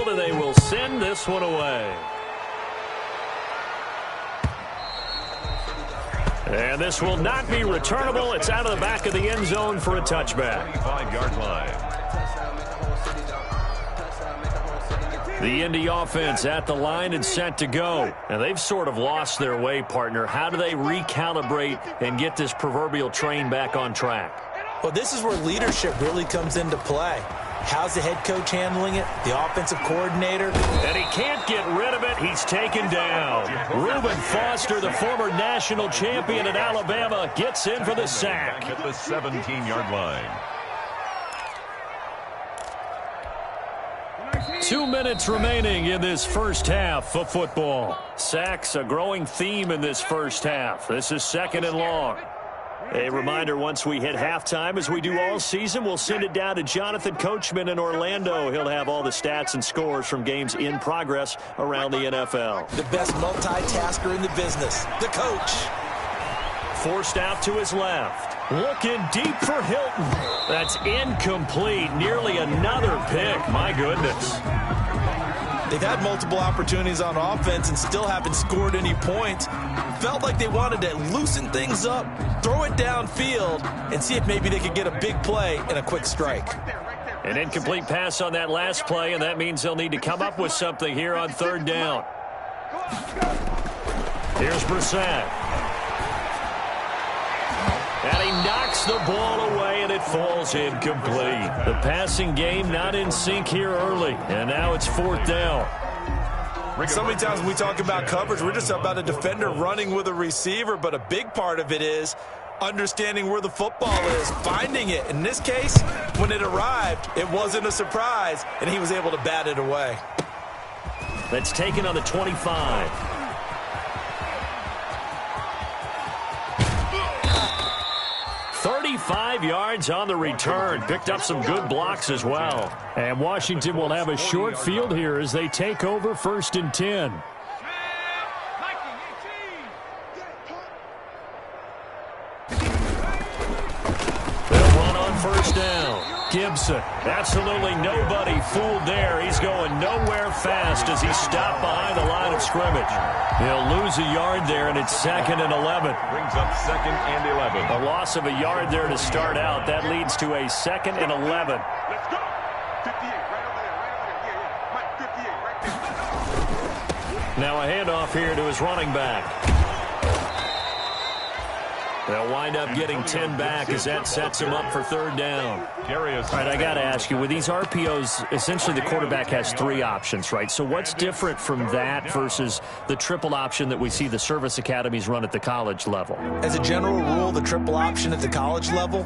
and they will send this one away. And this will not be returnable. It's out of the back of the end zone for a touchback. 25-yard line. The Indy offense at the line and set to go. Now, they've sort of lost their way, partner. How do they recalibrate and get this proverbial train back on track? Well, this is where leadership really comes into play. How's the head coach handling it? The offensive coordinator? And he can't get rid of it. He's taken down. Reuben Foster, the former national champion at Alabama, gets in for the sack. At the 17-yard line. 2 minutes remaining in this first half of football. Sacks, a growing theme in this first half. This is 2nd and long. A reminder, once we hit halftime, as we do all season, we'll send it down to Jonathan Coachman in Orlando. He'll have all the stats and scores from games in progress around the NFL. The best multitasker in the business, the coach. Forced out to his left. Looking deep for Hilton. That's incomplete. Nearly another pick. My goodness. They've had multiple opportunities on offense and still haven't scored any points. Felt like they wanted to loosen things up, throw it downfield, and see if maybe they could get a big play and a quick strike. An incomplete pass on that last play, and that means they'll need to come up with something here on 3rd down. Here's Brissett. And he knocks the ball away, and it falls incomplete. The passing game not in sync here early, and now it's 4th down. So many times when we talk about coverage, we're just about a defender running with a receiver, but a big part of it is understanding where the football is, finding it. In this case, when it arrived, it wasn't a surprise, and he was able to bat it away. That's taken on the 25. 35 yards on the return. Picked up some good blocks as well. And Washington will have a short field here as they take over 1st and 10. They'll run on 1st down. Gibson, absolutely nobody fooled there. He's going nowhere fast as he's stopped behind the line of scrimmage. He'll lose a yard there, and it's 2nd and 11. Brings up 2nd and 11. A loss of a yard there to start out. That leads to a 2nd and 11. Let's go. 58, right over there, Yeah. Mike, 58, right there. Now a handoff here to his running back. They'll wind up getting 10 back as that sets him up for 3rd down. All right, I got to ask you, with these RPOs, essentially the quarterback has 3 options, right? So what's different from that versus the triple option that we see the service academies run at the college level? As a general rule, the triple option at the college level,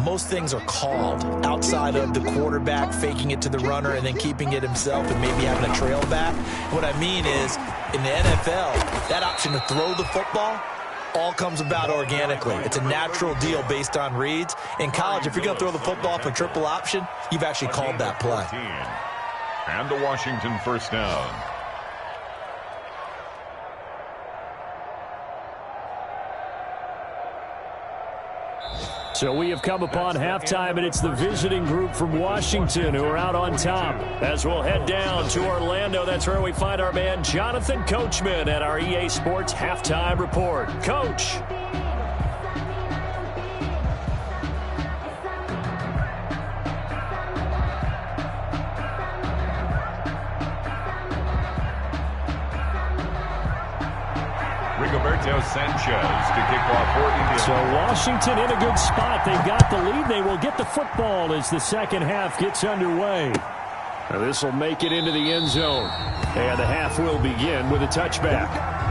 most things are called outside of the quarterback faking it to the runner and then keeping it himself and maybe having a trail back. What I mean is, in the NFL, that option to throw the football all comes about organically. It's a natural deal based on reads. In college, if you're going to throw the football for triple option, you've actually called that play. And the Washington 1st down. So we have come upon halftime, and it's the visiting group from Washington who are out on top. As we'll head down to Orlando, that's where we find our man Jonathan Coachman at our EA Sports Halftime Report. Coach. Rigoberto Sanchez to kick off for India. So Washington in a good spot. They've got the lead. They will get the football as the second half gets underway. Now this will make it into the end zone. And the half will begin with a touchback.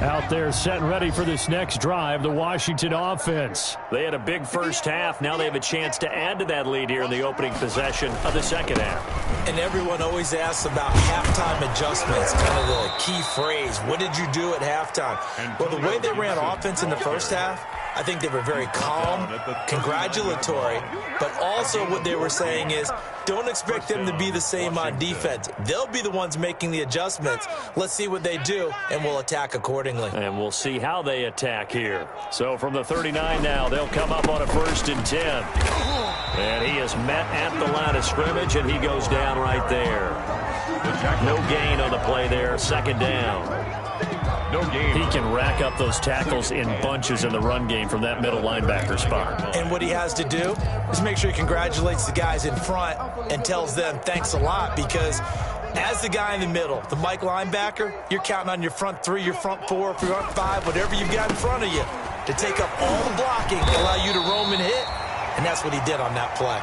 Out there set and ready for this next drive, the Washington offense. They had a big first half. Now they have a chance to add to that lead here in the opening possession of the second half. And everyone always asks about halftime adjustments, kind of the key phrase. What did you do at halftime? Well, the way they ran offense in the first half, I think they were very calm, congratulatory, but also what they were saying is, don't expect them to be the same on defense. They'll be the ones making the adjustments. Let's see what they do, and we'll attack accordingly. And we'll see how they attack here. So from the 39 now, they'll come up on a 1st and 10. And he is met at the line of scrimmage, and he goes down right there. No gain on the play there, 2nd down. No gain. He can rack up those tackles in bunches in the run game from that middle linebacker spot. And what he has to do is make sure he congratulates the guys in front and tells them thanks a lot, because as the guy in the middle, the Mike linebacker, you're counting on your front 3, your front 4, your front 5, whatever you've got in front of you to take up all the blocking and allow you to roam and hit. And that's what he did on that play.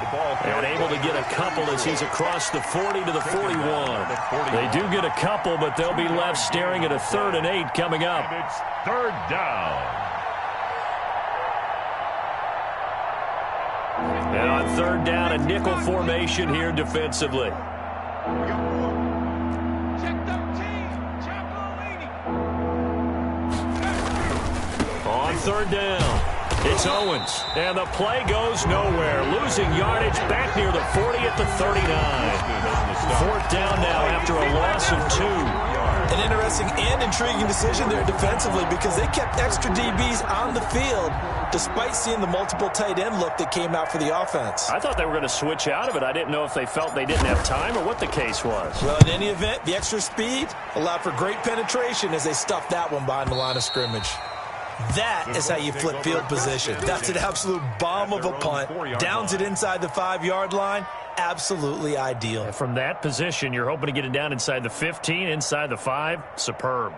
And able to get a couple as he's across the 40 to the 41. They do get a couple, but they'll be left staring at a 3rd and 8 coming up. And it's 3rd down. And on 3rd down, a nickel formation here defensively. On 3rd down. It's Owens, and the play goes nowhere. Losing yardage back near the 40 at the 39. 4th down now after a loss of 2. An interesting and intriguing decision there defensively, because they kept extra DBs on the field despite seeing the multiple tight end look that came out for the offense. I thought they were going to switch out of it. I didn't know if they felt they didn't have time or what the case was. Well, in any event, the extra speed allowed for great penetration as they stuffed that one behind the line of scrimmage. That is how you flip field position. That's an absolute bomb of a punt. Downs it inside the 5-yard line. Absolutely ideal. And from that position, you're hoping to get it down inside the 15, inside the 5. Superb.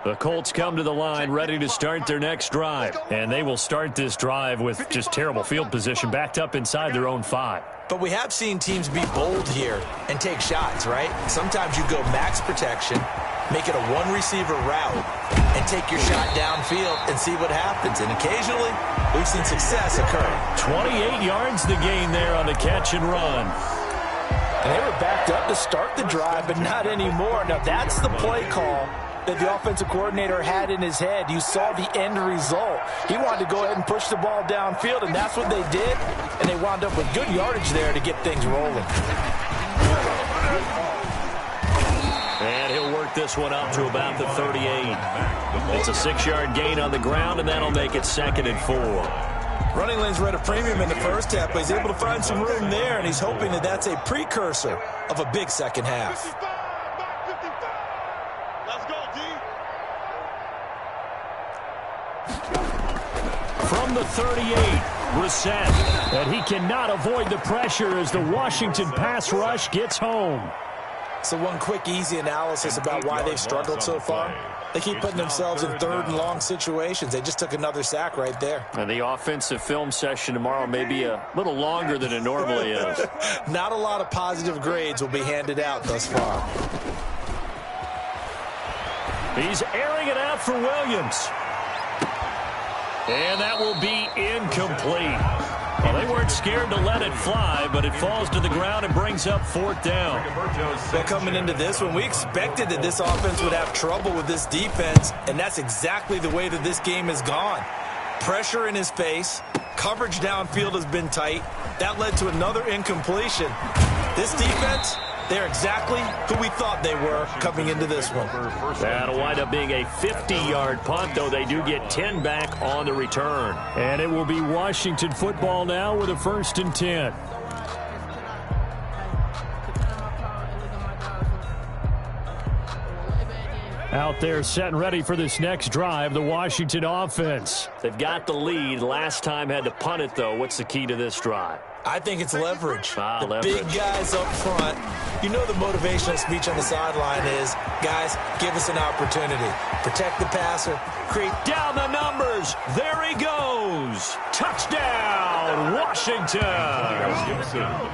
The Colts come to the line ready to start their next drive. And they will start this drive with just terrible field position, backed up inside their own 5. But we have seen teams be bold here and take shots, right? Sometimes you go max protection, make it a one-receiver route, and take your shot downfield and see what happens. And occasionally, we've seen success occur. 28 yards the gain there on the catch and run. And they were backed up to start the drive, but not anymore. Now, that's the play call that the offensive coordinator had in his head. You saw the end result. He wanted to go ahead and push the ball downfield, and that's what they did. And they wound up with good yardage there to get things rolling. And he'll work this one up to about the 38. It's a 6-yard gain on the ground, and that'll make it 2nd and 4. Running lanes were at a premium in the first half, but he's able to find some room there, and he's hoping that that's a precursor of a big second half. From the 38, Brissett. And he cannot avoid the pressure as the Washington pass rush gets home. So one quick, easy analysis about why they've struggled so far. They keep putting themselves in 3rd and long situations. They just took another sack right there. And the offensive film session tomorrow may be a little longer than it normally is. Not a lot of positive grades will be handed out thus far. He's airing it out for Williams. And that will be incomplete. Well, they weren't scared to let it fly, but it falls to the ground and brings up 4th down. Well, coming into this one, we expected that this offense would have trouble with this defense, and that's exactly the way that this game has gone. Pressure in his face. Coverage downfield has been tight. That led to another incompletion. This defense, they're exactly who we thought they were coming into this one. That'll wind up being a 50-yard punt, though they do get 10 back on the return. And it will be Washington football now with a 1st and 10. Out there set and ready for this next drive, the Washington offense. They've got the lead. Last time had to punt it, though. What's the key to this drive? I think it's leverage. The leverage. Big guys up front. You know the motivational speech on the sideline is, guys, give us an opportunity. Protect the passer. Create down the numbers. There he goes. Touchdown, Washington.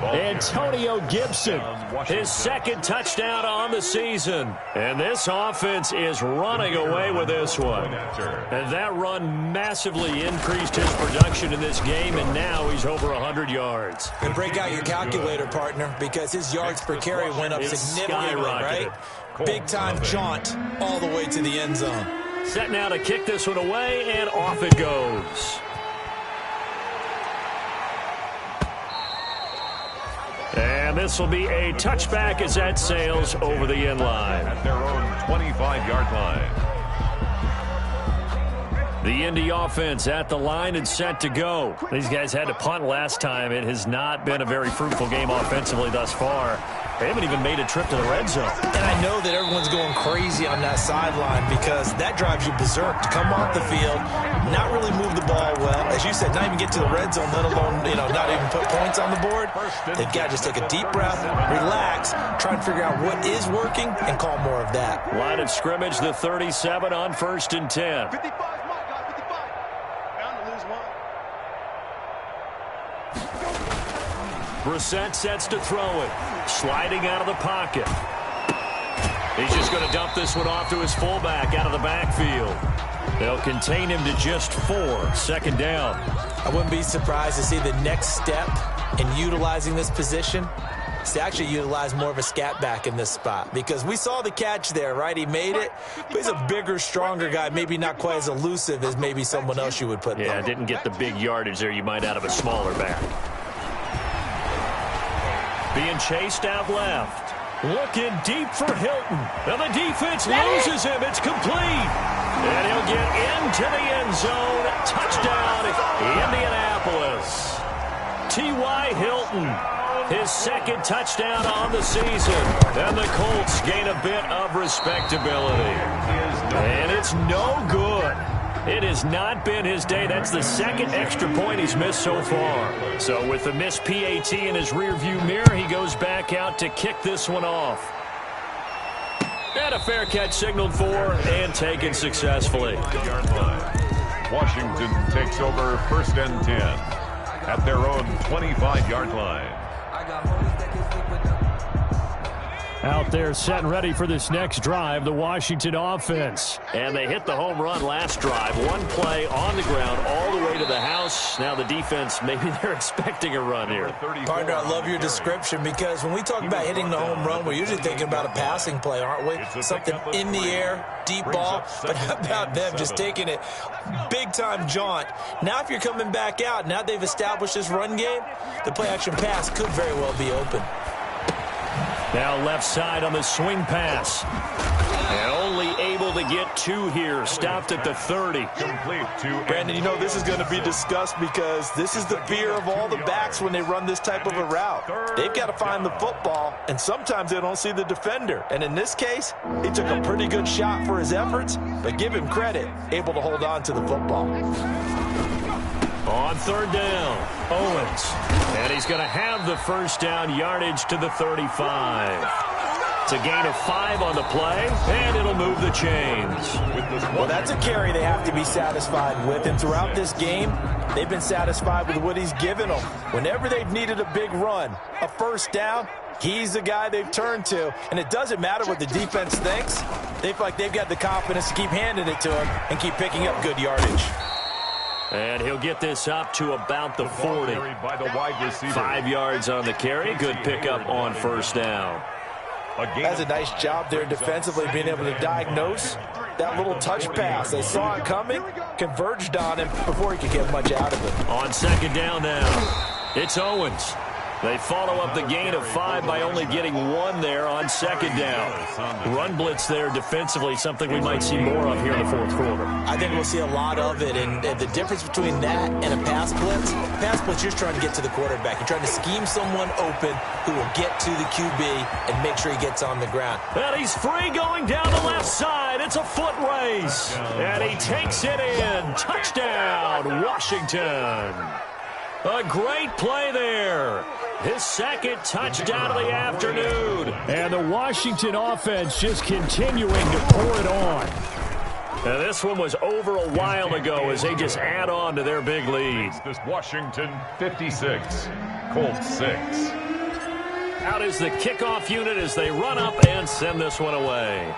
Antonio Gibson, his second touchdown on the season. And this offense is running away with this one. And that run massively increased his production in this game, and now he's over 100 yards. And break out your calculator, partner, because his yards per carry went up significantly, right? Big-time jaunt all the way to the end zone. Set now to kick this one away, and off it goes. And this will be a touchback as that sails over the end line. At their own 25-yard line. The Indy offense at the line and set to go. These guys had to punt last time. It has not been a very fruitful game offensively thus far. They haven't even made a trip to the red zone. And I know that everyone's going crazy on that sideline because that drives you berserk to come off the field, not really move the ball well. As you said, not even get to the red zone, let alone, not even put points on the board. They've got to just take a deep breath, relax, try and figure out what is working, and call more of that. Line of scrimmage, the 37 on 1st and 10. 55, come on, guys, 55. Bound to lose one. Brissett sets to throw it. Sliding out of the pocket. He's just going to dump this one off to his fullback out of the backfield. They'll contain him to just 4. 2nd down. I wouldn't be surprised to see the next step in utilizing this position is to actually utilize more of a scat back in this spot, because we saw the catch there, right? He made it, but he's a bigger, stronger guy, maybe not quite as elusive as maybe someone else you would put there. Yeah, didn't get the big yardage there you might out of a smaller back. Being chased out left. Looking deep for Hilton. And the defense loses him. It's complete. And he'll get into the end zone. Touchdown, Indianapolis. T.Y. Hilton, his 2nd touchdown on the season. And the Colts gain a bit of respectability. And it's no good. It has not been his day. That's the 2nd extra point he's missed so far. So with the missed PAT in his rearview mirror, he goes back out to kick this one off. And a fair catch signaled for and taken successfully. Washington takes over 1st and 10 at their own 25-yard line. Out there set and ready for this next drive, the Washington offense. And they hit the home run last drive. One play on the ground all the way to the house. Now the defense, maybe they're expecting a run here. Partner, I love your description, because when we talk about hitting the home run, we're usually thinking about a passing play, aren't we? Something in the air, deep ball. But how about them just taking it big-time jaunt? Now if you're coming back out, now they've established this run game, the play-action pass could very well be open. Now left side on the swing pass. And only able to get 2 here. Stopped at the 30. Complete to Brandon, this is going to be discussed, because this is the fear of all the backs when they run this type of a route. They've got to find the football, and sometimes they don't see the defender. And in this case, he took a pretty good shot for his efforts, but give him credit, able to hold on to the football. On 3rd down, Owens. And he's going to have the 1st down, yardage to the 35. It's a gain of 5 on the play, and it'll move the chains. Well, that's a carry they have to be satisfied with, and throughout this game, they've been satisfied with what he's given them. Whenever they've needed a big run, a 1st down, he's the guy they've turned to, and it doesn't matter what the defense thinks. They feel like they've got the confidence to keep handing it to him and keep picking up good yardage. And he'll get this up to about the 40. By the wide receiver. 5 yards on the carry. Good pickup on 1st down. That's a nice job there defensively, being able to diagnose that little touch pass. They saw it coming, converged on him before he could get much out of it. On 2nd down now, it's Owens. They follow up the gain of 5 by only getting 1 there on 2nd down. Run blitz there defensively, something we might see more of here in the 4th quarter. I think we'll see a lot of it, and the difference between that and a pass blitz, you're just trying to get to the quarterback. You're trying to scheme someone open who will get to the QB and make sure he gets on the ground. And he's free going down the left side. It's a foot race. And he takes it in. Touchdown, Washington. A great play there. His second touchdown of the afternoon. And the Washington offense just continuing to pour it on. Now, this one was over a while ago as they just add on to their big lead. This Washington 56, Colts 6. Out is the kickoff unit as they run up and send this one away.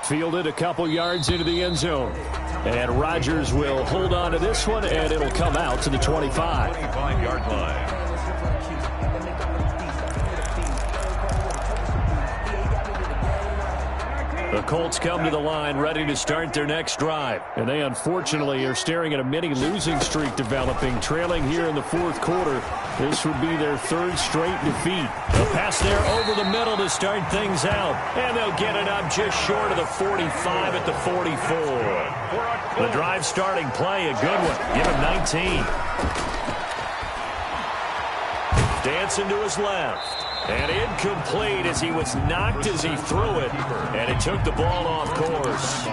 Fielded a couple yards into the end zone. And Rodgers will hold on to this one, and it'll come out to the 25. 25-yard line. The Colts come to the line ready to start their next drive. And they unfortunately are staring at a mini losing streak developing, trailing here in the fourth quarter. This would be their third straight defeat. A pass there over the middle to start things out. And they'll get it up just short of the 45 at the 44. The drive starting play, a good one. Give him 19. Dancing to his left. And incomplete as he was knocked as he threw it. And it took the ball off course.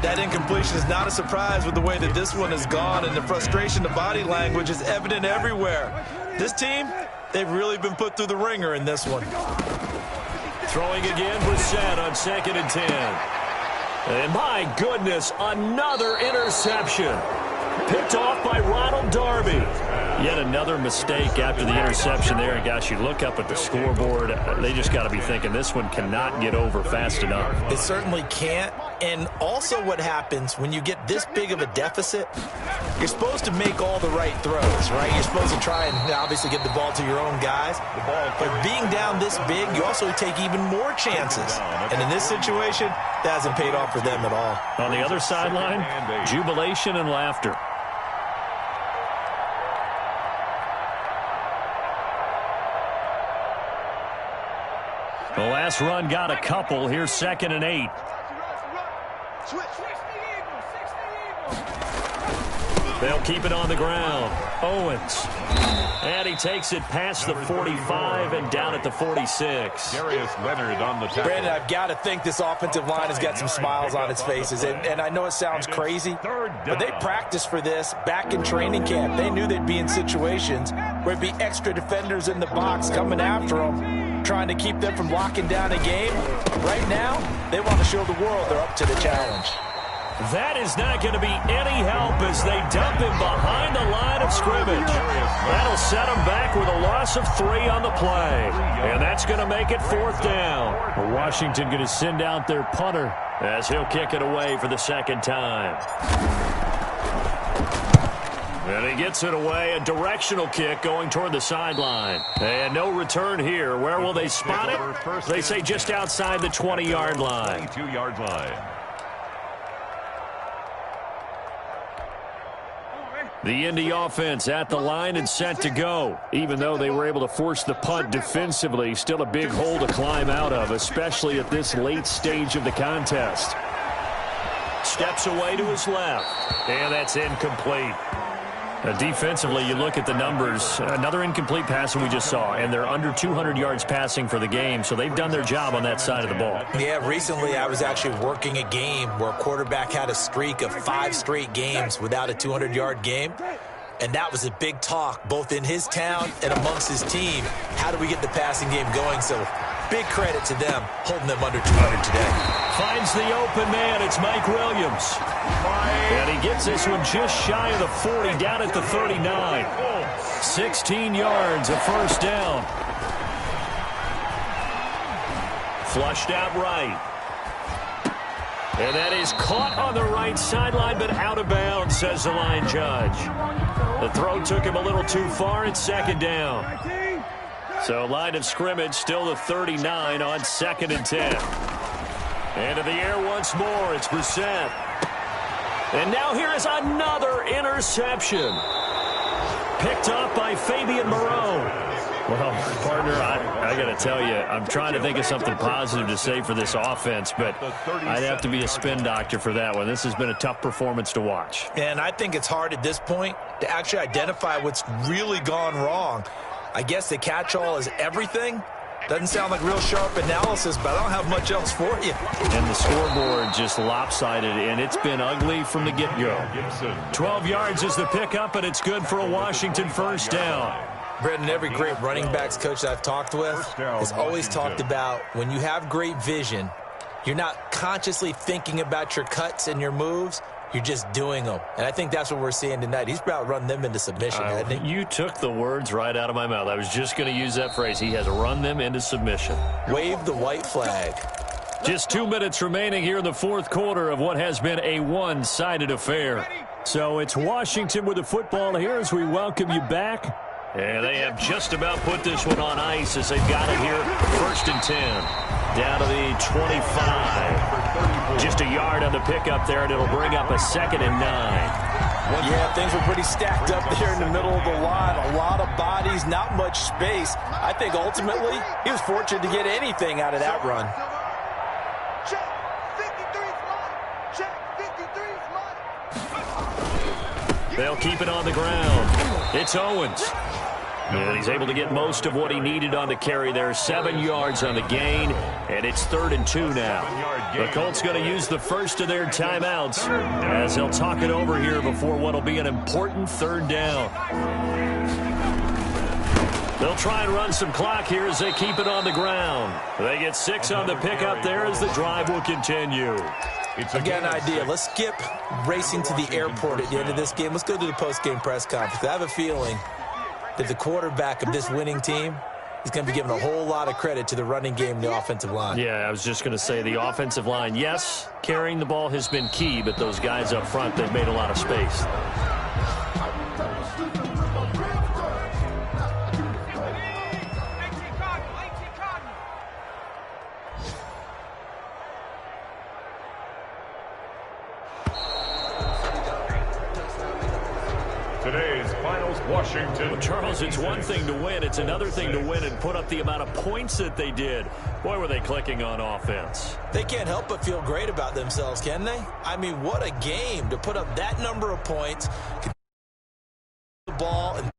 That incompletion is not a surprise with the way that this one has gone, and the frustration, the body language is evident everywhere. This team, they've really been put through the ringer in this one. Throwing again, Brissett on 2nd and 10. And my goodness, another interception. Picked off by Ronald Darby. Yet another mistake after the interception there. And gosh, you look up at the scoreboard, they just got to be thinking this one cannot get over fast enough. It certainly can't. And also what happens when you get this big of a deficit, you're supposed to make all the right throws, right? You're supposed to try and obviously get the ball to your own guys. But being down this big, you also take even more chances. And in this situation, that hasn't paid off for them at all. On the other sideline, jubilation and laughter. The last run got a couple. Here's 2nd and 8. They'll keep it on the ground. Owens. And he takes it past the 45 and down at the 46. Darius Leonard on the tackle. Brandon, I've got to think this offensive line has got some smiles on its faces. And I know it sounds crazy, but they practiced for this back in training camp. They knew they'd be in situations where it'd be extra defenders in the box coming after them, trying to keep them from locking down a game. Right now, they want to show the world they're up to the challenge. That is not going to be any help as they dump him behind the line of scrimmage. That'll set him back with a loss of 3 on the play. And that's going to make it 4th down. Well, Washington going to send out their punter as he'll kick it away for the 2nd time. And he gets it away, a directional kick going toward the sideline. And no return here. Where will they spot it? They say just outside the 20-yard line. 22-yard line. The Indy offense at the line and set to go. Even though they were able to force the punt defensively, still a big hole to climb out of, especially at this late stage of the contest. Steps away to his left, and that's incomplete. Defensively, you look at the numbers. Another incomplete pass that we just saw, and they're under 200 yards passing for the game, so they've done their job on that side of the ball. Yeah, recently I was actually working a game where a quarterback had a streak of 5 straight games without a 200-yard game, and that was a big talk both in his town and amongst his team. How do we get the passing game going? So big credit to them holding them under 200 today. Finds the open man. It's Mike Williams. And he gets this one just shy of the 40, down at the 39. 16 yards, a 1st down. Flushed out right. And that is caught on the right sideline, but out of bounds, says the line judge. The throw took him a little too far. It's 2nd down. So line of scrimmage, still the 39 on 2nd and 10. Into the air once more. It's Brissett. And now here is another interception. Picked up by Fabian Moreau. Well, partner, I got to tell you, I'm trying to think of something positive to say for this offense, but I'd have to be a spin doctor for that one. This has been a tough performance to watch. And I think it's hard at this point to actually identify what's really gone wrong. I guess the catch-all is everything, Doesn't sound like real sharp analysis, but I don't have much else for you. And the scoreboard just lopsided, and it's been ugly from the get-go. 12 yards is the pickup, and it's good for a Washington first down. Brendan, every great running backs coach that I've talked with has always talked about when you have great vision, you're not consciously thinking about your cuts and your moves. You're just doing them. And I think that's what we're seeing tonight. He's about run them into submission, hasn't he? You took the words right out of my mouth. I was just going to use that phrase. He has run them into submission. Wave the white flag. Just 2 minutes remaining here in the fourth quarter of what has been a one-sided affair. So it's Washington with the football here as we welcome you back. And they have just about put this one on ice as they've got it here. 1st and 10. Down to the 25. Just a yard on the pickup there, and it'll bring up a 2nd and 9. Yeah, things were pretty stacked up there in the middle of the line. A lot of bodies, not much space. I think ultimately he was fortunate to get anything out of that run. Check 53's line. Check 53's line. They'll keep it on the ground. It's Owens. And he's able to get most of what he needed on the carry there. 7 yards on the gain, and it's 3rd and 2 now. The Colts going to use the first of their timeouts as they'll talk it over here before what will be an important 3rd down. They'll try and run some clock here as they keep it on the ground. They get 6 on the pickup there as the drive will continue. I got an idea. Let's skip racing to the airport at the end of this game. Let's go to the post-game press conference. I have a feeling that the quarterback of this winning team is going to be given a whole lot of credit to the running game and the offensive line. Yeah, I was just going to say the offensive line, yes, carrying the ball has been key, but those guys up front, they've made a lot of space. Today's finals, Washington. Well, Charles, it's one thing to win. It's another thing to win and put up the amount of points that they did. Boy, were they clicking on offense. They can't help but feel great about themselves, can they? I mean, what a game to put up that number of points, the ball, and